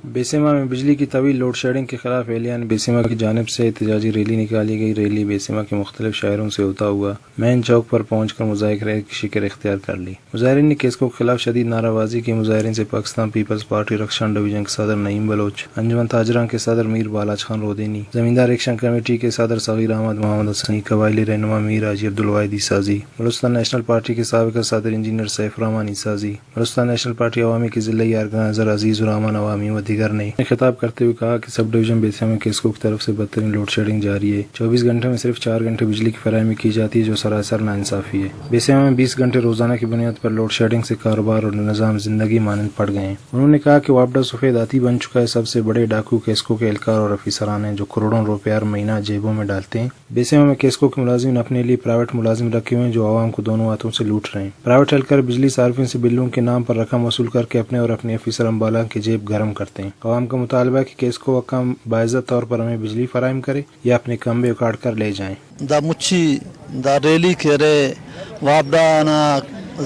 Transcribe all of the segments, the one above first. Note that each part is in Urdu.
بیسیما میں بجلی کی طویل لوڈ شیڈنگ کے خلاف اہلیان بیسیما کی جانب سے احتجاجی ریلی نکالی گئی۔ ریلی بیسیما کے مختلف شہروں سے ہوتا ہوا مین چوک پر پہنچ کر مظاہرے کی شکل اختیار کر لی۔ مظاہرین نے کیسکو کے خلاف شدید نعرہ بازی کی۔ مظاہرین سے Pakistan Peoples Party Rakhshan Division کے صدر نعیم بلوچ، انجمن تاجران کے صدر میر بالاج خان رودینی، زمیندار ایکشن کمیٹی کے صدر صغیر احمد محمد حسنی، قبائلی رہنما میر حاجی عبدالواحد عیسازی، بلوچستان نیشنل پارٹی کے سابق صدر انجینئر سیف الرحمان عیسازی، بلوچستان نیشنل پارٹی عوامی کے ضلعی آرگنائزر عزیز الرحمان عوامی و دیگر نے خطاب کرتے ہوئے کہا کہ سب ڈویژن بیسیما میں کیسکو کی طرف سے بدترین لوڈ شیڈنگ جاری ہے۔ 24 گھنٹے میں صرف 4 گھنٹے بجلی کی فراہمی کی جاتی ہے، جو سراسر ناانصافی ہے۔ بیسیما میں 20 گھنٹے روزانہ کی بنیاد پر لوڈ شیڈنگ سے کاروبار اور نظام زندگی مانند پڑ گئے ہیں۔ انہوں نے کہا کہ وابڈا سفید ہاتھی بن چکا ہے۔ سب سے بڑے ڈاکو کیسکو کے اہلکار اور افسران ہیں، جو کروڑوں روپے ہر مہینہ جیبوں میں ڈالتے ہیں۔ بیسیما میں کیسکو کے ملازمین اپنے لیے پرائیویٹ ملازم رکھے ہوئے ہیں، جو عوام کو دونوں ہاتھوں سے لوٹ رہے ہیں۔ پرائیویٹ اہلکار بجلی صارفین سے بلوں کے نام پر رقم وصول کر کے اپنے اور اپنے افسر امبالا کی جیب گرم کرتے ہیں۔ عوام کا مطالبہ ہے کہ کیسکو حکام باعزت طور پر ہمیں بجلی فراہم کرے یا اپنے کمبے اکاڑ کر لے جائیں۔ دا مچھی دا ریلی کے رے وابڈا نا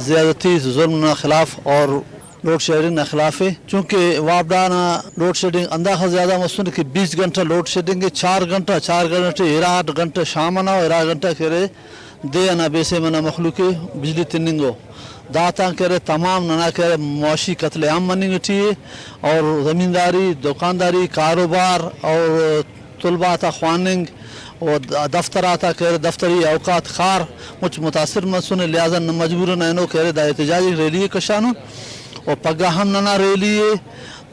زیادتی ظلم نا خلاف اور لوڈ شیڈنگ نا خلاف ہے، چونکہ وابڈا نا لوڈ شیڈنگ اندازہ زیادہ مصنوع کہ 20 گھنٹہ لوڈ شیڈنگ ہے، 4 گھنٹہ 8 گھنٹہ شام نا 8 گھنٹہ کے رے دے نا بیسیما نا مخلوق بجلی تننگو داتا کرے تمام ننا کرے معاشی قتل عام مننگ تھی، اور زمینداری، دکانداری، کاروبار اور طلبہ تا خواننگ اور دفتر تا کرے دفتری اوقات خار مجھ متاثر مسن، لہذا مجبور نینو کرے دا احتجاجی ریلی کشانو اور پگہ ہم ننا ریلی ہے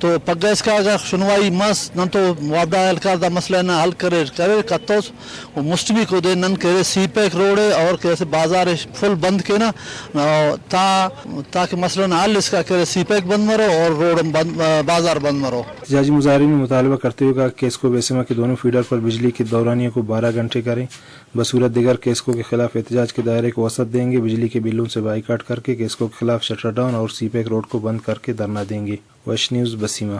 تو پگہ اس کا اگر سنوائی مس نن تو وابڈا اہلکار دا مسئلہ نہ حل کرے کتوس وہ مستوی کو دے نن کرے سی پیک روڈے اور کیسے بازار فل بند کے نا تاکہ مسئلہ نہ حل اس کا کرے سی پیک بند مرو اور روڈ بازار بند مرو۔ احتجاجی مظاہرین نے مطالبہ کرتے ہوئے کہا کہ کیسکو بیسیما کے دونوں فیڈر پر بجلی کے دورانیے کو 12 گھنٹے کریں، بصورت دیگر کیسکو کے خلاف احتجاج کے دائرے کو وسعت دیں گے۔ بجلی کے بلوں سے بائیکاٹ کر کے کیسکو کے خلاف شٹر ڈاؤن اور سی پیک روڈ کو بند کر کے دھرنا دیں گے۔ ویش نیوز، بیسیما۔